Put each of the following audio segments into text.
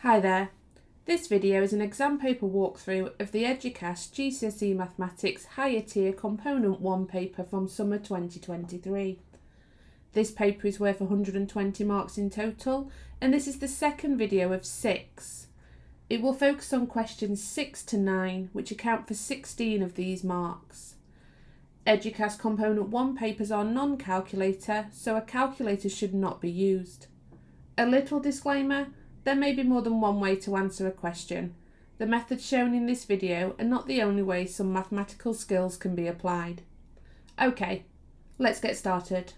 Hi there. This video is an exam paper walkthrough of the Eduqas GCSE Mathematics Higher Tier Component 1 paper from summer 2023. This paper is worth 120 marks in total, and this is the second video of 6. It will focus on questions 6 to 9, which account for 16 of these marks. Eduqas Component 1 papers are non-calculator, so a calculator should not be used. A little disclaimer: there may be more than one way to answer a question. The methods shown in this video are not the only way some mathematical skills can be applied. Okay, let's get started.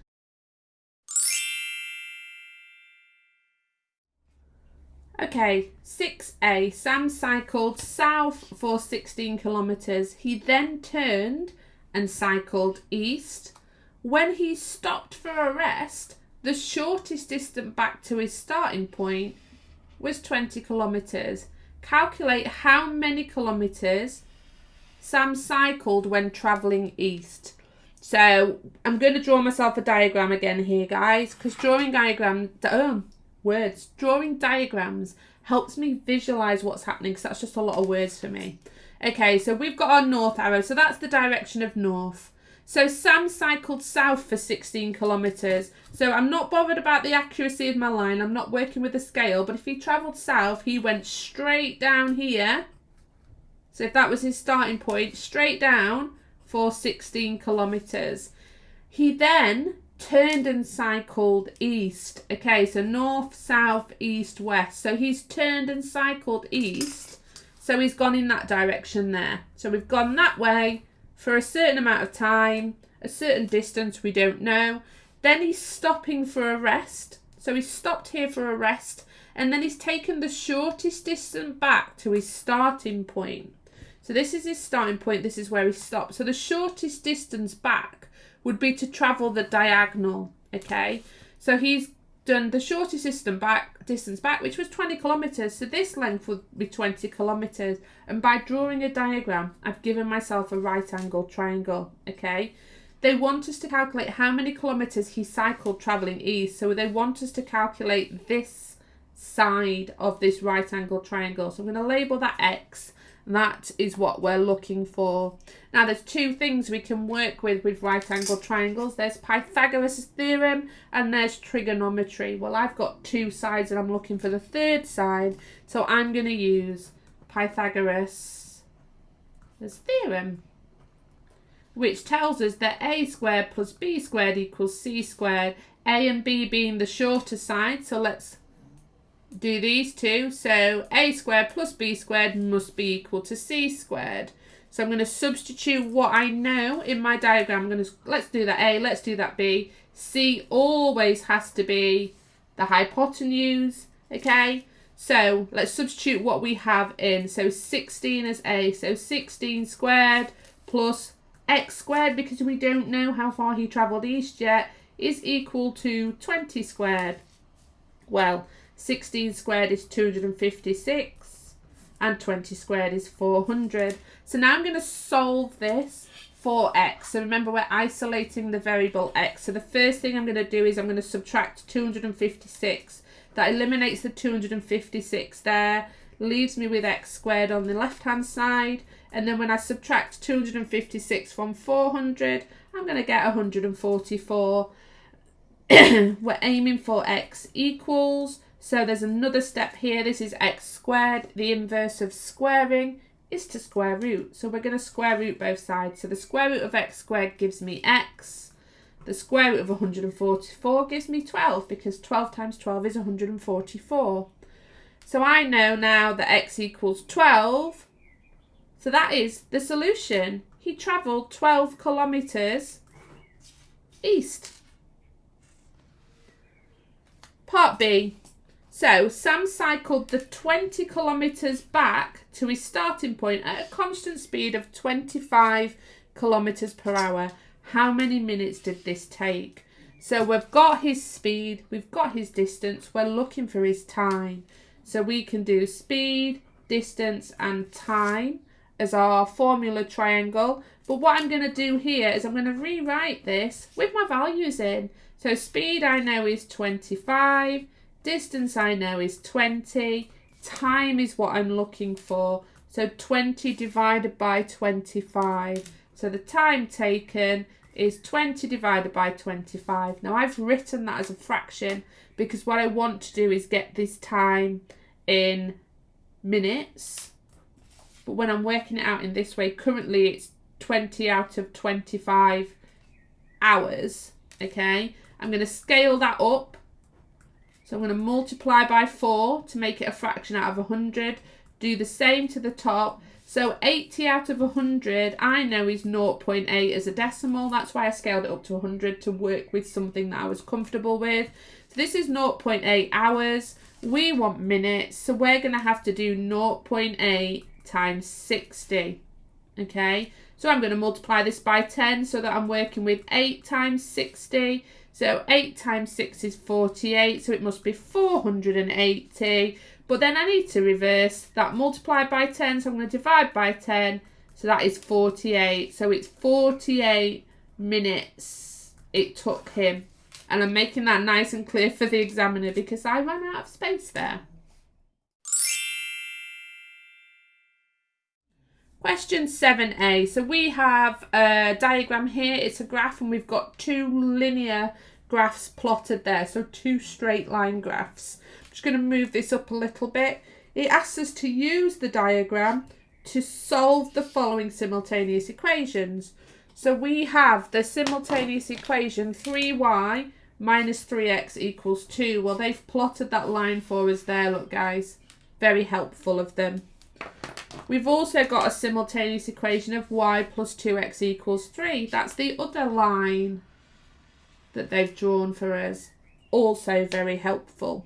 Okay, 6A, Sam cycled south for 16 kilometres. He then turned and cycled east. When he stopped for a rest, the shortest distance back to his starting point was 20 kilometres. Calculate how many kilometres Sam cycled when travelling east. So I'm going to draw myself a diagram again here, guys, because drawing diagrams helps me visualise what's happening, because that's just a lot of words for me. Okay, so we've got our north arrow, so that's the direction of north. So Sam cycled south for 16 kilometres. So I'm not bothered about the accuracy of my line. I'm not working with a scale. But if he travelled south, he went straight down here. So if that was his starting point, straight down for 16 kilometres. He then turned and cycled east. Okay, so north, south, east, west. So he's turned and cycled east. So he's gone in that direction there. So we've gone that way for a certain amount of time, a certain distance, we don't know. Then he's stopping for a rest. So he's stopped here for a rest, and then he's taken the shortest distance back to his starting point. So this is his starting point, this is where he stopped. So the shortest distance back would be to travel the diagonal, okay? So he's done the shortest distance back, which was 20 kilometres. So this length would be 20 kilometres. And by drawing a diagram, I've given myself a right angle triangle, okay? They want us to calculate how many kilometres he cycled travelling east. So they want us to calculate this side of this right angle triangle. So I'm going to label that X. That is what we're looking for. Now, there's two things we can work with right angle triangles. There's Pythagoras' theorem and there's trigonometry. Well, I've got two sides and I'm looking for the third side. So I'm going to use Pythagoras' theorem, which tells us that a squared plus b squared equals c squared. A and b being the shorter side. So let's do these two. So a squared plus b squared must be equal to c squared. So I'm going to substitute what I know in my diagram. Let's do that a, let's do that b. C always has to be the hypotenuse, okay? So let's substitute what we have in. So 16 as a, so 16 squared plus x squared, because we don't know how far he travelled east yet, is equal to 20 squared. Well, 16 squared is 256 and 20 squared is 400. So now I'm going to solve this for x. So remember, we're isolating the variable x. So the first thing I'm going to do is I'm going to subtract 256. That eliminates the 256 there, leaves me with x squared on the left hand side. And then when I subtract 256 from 400, I'm going to get 144. We're aiming for x equals. So there's another step here. This is x squared. The inverse of squaring is to square root. So we're going to square root both sides. So the square root of x squared gives me x. The square root of 144 gives me 12, because 12 times 12 is 144. So I know now that x equals 12. So that is the solution. He travelled 12 kilometres east. Part B. So Sam cycled the 20 kilometres back to his starting point at a constant speed of 25 kilometres per hour. How many minutes did this take? So we've got his speed, we've got his distance, we're looking for his time. So we can do speed, distance and time as our formula triangle. But what I'm going to do here is I'm going to rewrite this with my values in. So speed I know is 25, distance I know is 20, time is what I'm looking for. So 20 divided by 25. So the time taken is 20 divided by 25. Now I've written that as a fraction because what I want to do is get this time in minutes. But when I'm working it out in this way, currently it's 20 out of 25 hours. Okay, I'm going to scale that up. So I'm going to multiply by 4 to make it a fraction out of 100. Do the same to the top. So 80 out of 100 I know is 0.8 as a decimal. That's why I scaled it up to 100 to work with something that I was comfortable with. So this is 0.8 hours. We want minutes. So we're going to have to do 0.8 times 60. Okay. So I'm going to multiply this by 10 so that I'm working with 8 times 60. So 8 times 6 is 48. So it must be 480. But then I need to reverse that multiply by 10. So I'm going to divide by 10. So that is 48. So it's 48 minutes it took him. And I'm making that nice and clear for the examiner because I ran out of space there. Question 7a. So we have a diagram here. It's a graph and we've got 2 linear graphs plotted there. So 2 straight line graphs. I'm just going to move this up a little bit. It asks us to use the diagram to solve the following simultaneous equations. So we have the simultaneous equation 3y minus 3x equals 2. Well, they've plotted that line for us there. Look, guys. Very helpful of them. We've also got a simultaneous equation of y plus 2x equals 3. That's the other line that they've drawn for us. Also very helpful.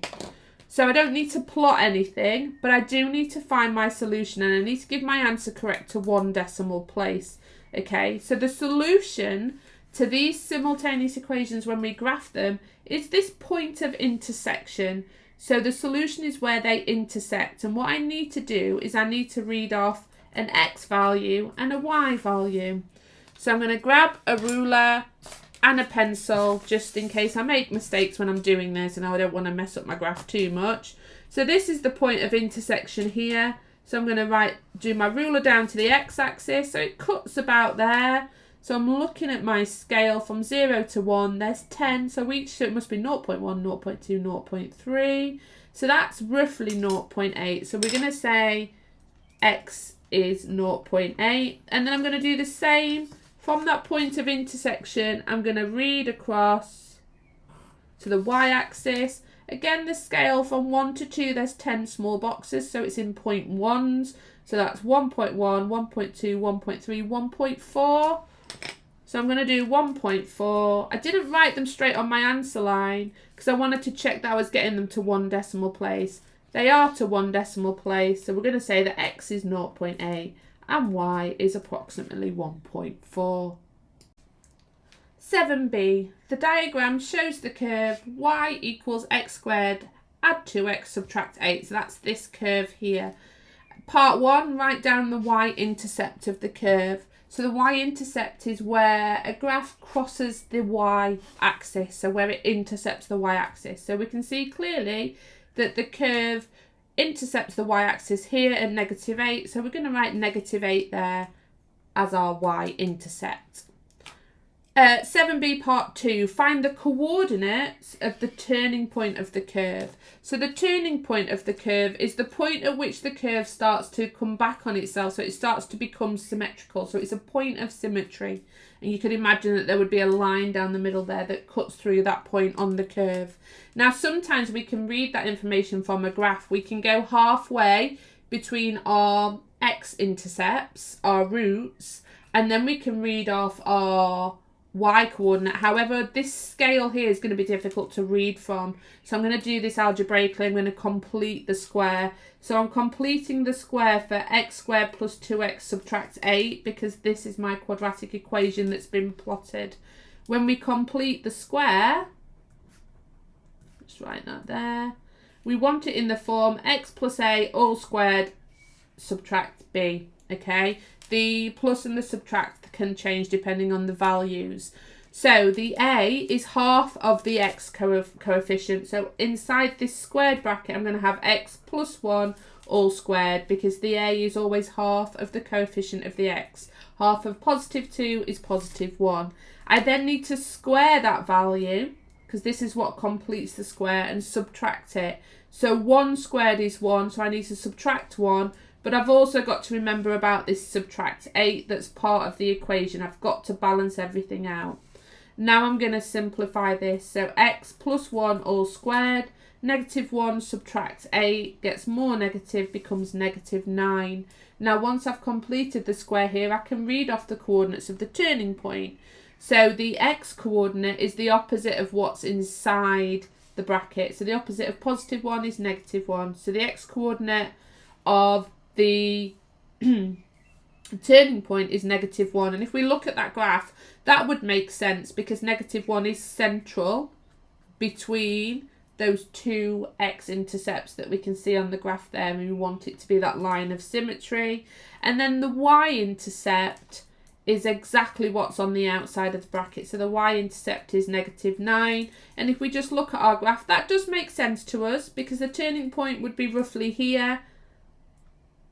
So I don't need to plot anything, but I do need to find my solution and I need to give my answer correct to 1 decimal place. Okay, so the solution to these simultaneous equations when we graph them is this point of intersection. So the solution is where they intersect. And what I need to do is I need to read off an x value and a y value. So I'm going to grab a ruler and a pencil just in case I make mistakes when I'm doing this and I don't want to mess up my graph too much. So this is the point of intersection here. So I'm going to do my ruler down to the x-axis. So it cuts about there. So I'm looking at my scale from 0 to 1. There's 10. So it must be 0.1, 0.2, 0.3. So that's roughly 0.8. So we're going to say x is 0.8. And then I'm going to do the same from that point of intersection. I'm going to read across to the y-axis. Again, the scale from 1 to 2, there's 10 small boxes. So it's in 0.1s. So that's 1.1, 1.2, 1.3, 1.4. So I'm going to do 1.4. I didn't write them straight on my answer line because I wanted to check that I was getting them to 1 decimal place. They are to 1 decimal place. So we're going to say that x is 0.8 and y is approximately 1.4. 7b. The diagram shows the curve y equals x squared, add 2x, subtract 8. So that's this curve here. Part 1, write down the y-intercept of the curve. So the y-intercept is where a graph crosses the y-axis, so where it intercepts the y-axis. So we can see clearly that the curve intercepts the y-axis here at -8. So we're going to write -8 there as our y-intercept. 7b part 2, find the coordinates of the turning point of the curve. So the turning point of the curve is the point at which the curve starts to come back on itself. So it starts to become symmetrical. So it's a point of symmetry. And you could imagine that there would be a line down the middle there that cuts through that point on the curve. Now, sometimes we can read that information from a graph. We can go halfway between our x-intercepts, our roots, and then we can read off our y coordinate. However, this scale here is going to be difficult to read from. So I'm going to do this algebraically. I'm going to complete the square. So I'm completing the square for x squared plus 2x subtract 8 because this is my quadratic equation that's been plotted. When we complete the square, let's write that there. We want it in the form x plus a all squared subtract b. Okay, the plus and the subtract can change depending on the values. So the a is half of the x coefficient. So inside this squared bracket, I'm going to have x plus 1 all squared, because the a is always half of the coefficient of the x. Half of positive 2 is positive 1. I then need to square that value, because this is what completes the square, and subtract it. So 1 squared is 1, so I need to subtract 1. But I've also got to remember about this subtract 8 that's part of the equation. I've got to balance everything out. Now I'm going to simplify this. So x plus 1 all squared, negative 1 subtract 8 gets more negative, becomes negative 9. Now once I've completed the square here, I can read off the coordinates of the turning point. So the x coordinate is the opposite of what's inside the bracket. So the opposite of positive 1 is negative 1. So the x coordinate of the turning point is negative 1. And if we look at that graph, that would make sense, because negative 1 is central between those two x-intercepts that we can see on the graph there, and we want it to be that line of symmetry. And then the y-intercept is exactly what's on the outside of the bracket. So the y-intercept is negative 9. And if we just look at our graph, that does make sense to us, because the turning point would be roughly here.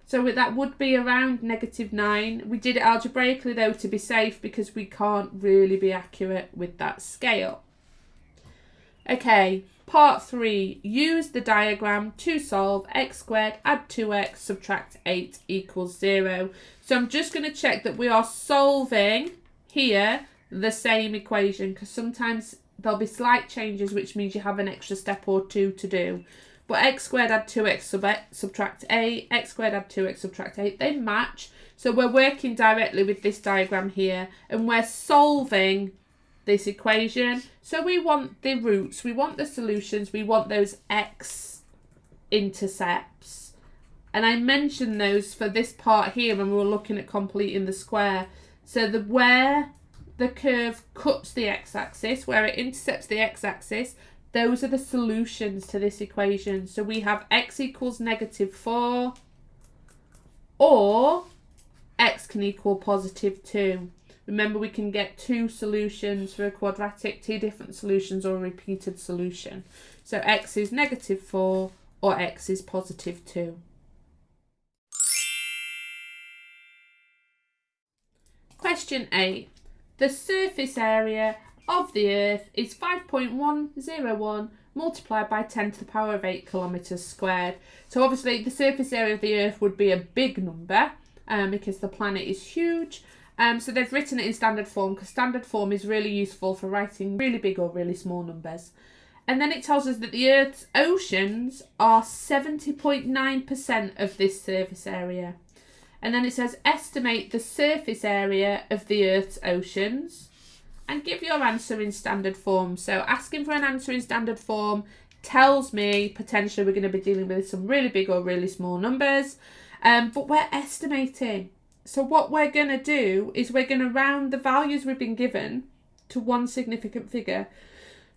So that would be around negative 9. We did it algebraically though to be safe, because we can't really be accurate with that scale. Okay, part 3. Use the diagram to solve x squared, add 2x, subtract 8 equals 0. So I'm just going to check that we are solving here the same equation, because sometimes there'll be slight changes, which means you have an extra step or two to do. But x squared add 2x subtract 8, x squared add 2x subtract 8, they match. So we're working directly with this diagram here, and we're solving this equation. So we want the roots, we want the solutions, we want those x-intercepts. And I mentioned those for this part here when we were looking at completing the square. So where the curve cuts the x-axis, where it intercepts the x-axis, those are the solutions to this equation. So we have x equals negative 4, or x can equal positive 2. Remember, we can get two solutions for a quadratic, two different solutions or a repeated solution. So x is negative 4 or x is positive 2. Question 8. The surface area of the Earth is 5.101 multiplied by 10 to the power of 8 kilometres squared. So obviously the surface area of the Earth would be a big number because the planet is huge. So they've written it in standard form, because standard form is really useful for writing really big or really small numbers. And then it tells us that the Earth's oceans are 70.9% of this surface area. And then it says estimate the surface area of the Earth's oceans and give your answer in standard form. So asking for an answer in standard form tells me potentially we're going to be dealing with some really big or really small numbers, but we're estimating. So what we're going to do is we're going to round the values we've been given to one significant figure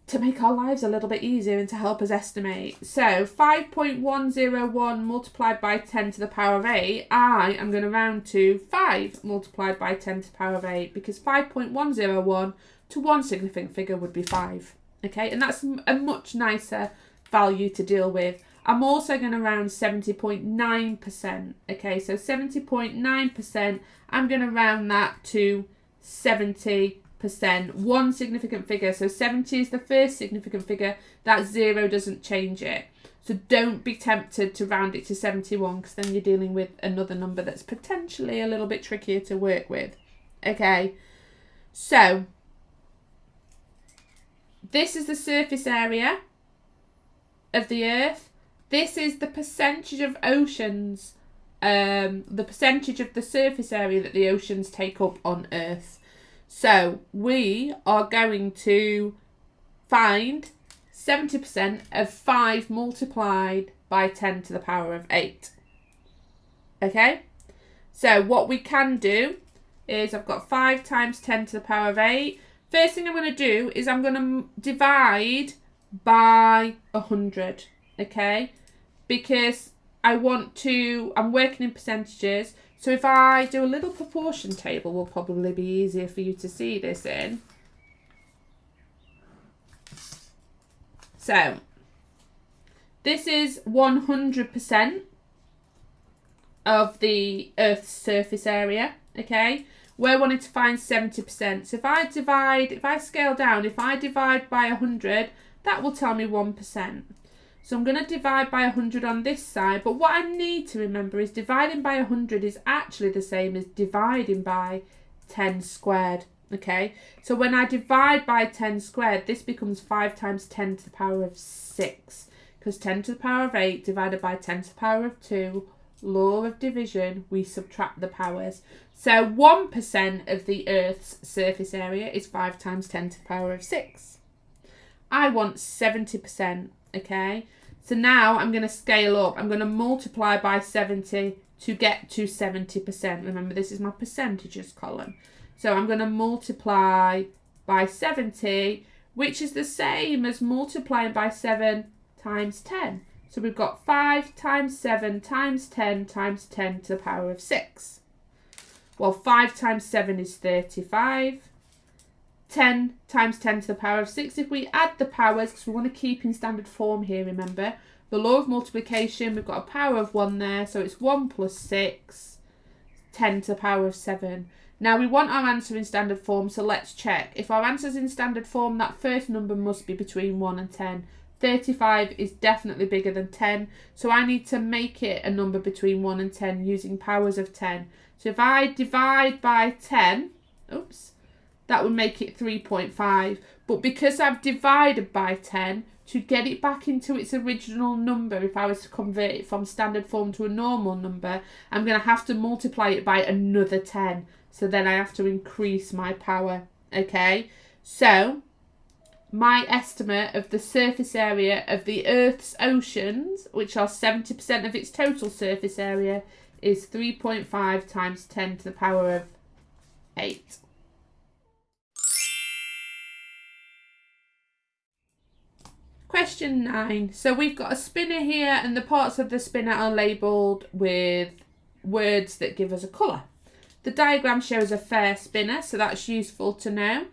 to make our lives a little bit easier and to help us estimate. So 5.101 multiplied by 10 to the power of 8, I am going to round to 5 multiplied by 10 to the power of 8, because 5.101 to one significant figure would be 5. Okay, and that's a much nicer value to deal with. I'm also going to round 70.9%. Okay, so 70.9%, I'm going to round that to 70%. One significant figure. So 70 is the first significant figure. That 0 doesn't change it. So don't be tempted to round it to 71, because then you're dealing with another number that's potentially a little bit trickier to work with. Okay, so this is the surface area of the Earth. This is the percentage of oceans, the percentage of the surface area that the oceans take up on Earth. So we are going to find 70% of 5 multiplied by 10 to the power of 8. Okay, so what we can do is I've got 5 times 10 to the power of 8. First thing I'm going to do is I'm going to divide by 100, okay, because I'm working in percentages. So if I do a little proportion table, will probably be easier for you to see this in. So this is 100% of the Earth's surface area, okay? We're wanting to find 70%. So if I scale down, if I divide by 100, that will tell me 1%. So I'm going to divide by 100 on this side, but what I need to remember is dividing by 100 is actually the same as dividing by 10 squared, okay? So when I divide by 10 squared, this becomes 5 times 10 to the power of 6, because 10 to the power of 8 divided by 10 to the power of 2, law of division, we subtract the powers. So 1% of the Earth's surface area is 5 times 10 to the power of 6. I want 70%, okay? So now I'm going to scale up. I'm going to multiply by 70 to get to 70%. Remember, this is my percentages column. So I'm going to multiply by 70, which is the same as multiplying by 7 times 10. So we've got 5 times 7 times 10 times 10 to the power of 6. Well, 5 times 7 is 35. 10 times 10 to the power of 6. If we add the powers, because we want to keep in standard form here, remember, the law of multiplication, we've got a power of 1 there, so it's 1 plus 6, 10 to the power of 7. Now we want our answer in standard form, so let's check. If our answer's in standard form, that first number must be between 1 and 10. 35 is definitely bigger than 10, so I need to make it a number between 1 and 10 using powers of 10. So if I divide by 10, that would make it 3.5. But because I've divided by 10, to get it back into its original number, if I was to convert it from standard form to a normal number, I'm going to have to multiply it by another 10. So then I have to increase my power, okay? So my estimate of the surface area of the Earth's oceans, which are 70% of its total surface area, is 3.5 times 10 to the power of 8. Question 9. So we've got a spinner here and the parts of the spinner are labelled with words that give us a colour. The diagram shows a fair spinner, so that's useful to know.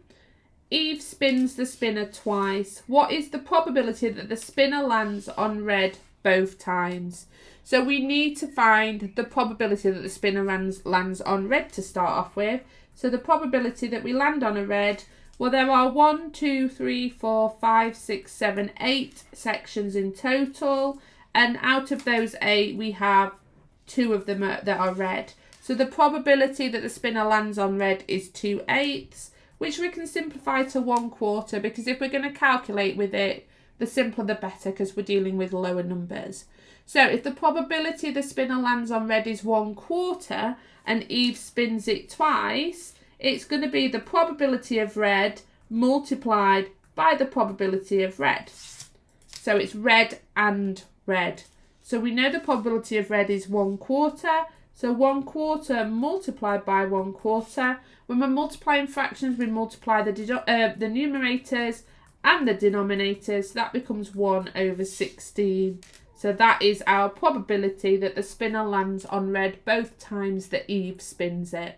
Eve spins the spinner twice. What is the probability that the spinner lands on red both times? So we need to find the probability that the spinner lands on red to start off with. So the probability that we land on a red, well, there are 1, 2, 3, 4, 5, 6, 7, 8 sections in total. And out of those 8, we have 2 of them that are red. So the probability that the spinner lands on red is 2/8, which we can simplify to 1/4, because if we're going to calculate with it, the simpler the better, because we're dealing with lower numbers. So if the probability the spinner lands on red is 1/4 and Eve spins it twice, it's going to be the probability of red multiplied by the probability of red. So it's red and red. So we know the probability of red is 1/4. So 1/4 multiplied by 1/4. When we're multiplying fractions, we multiply the numerators and the denominators. That becomes 1/16. So that is our probability that the spinner lands on red both times that Eve spins it.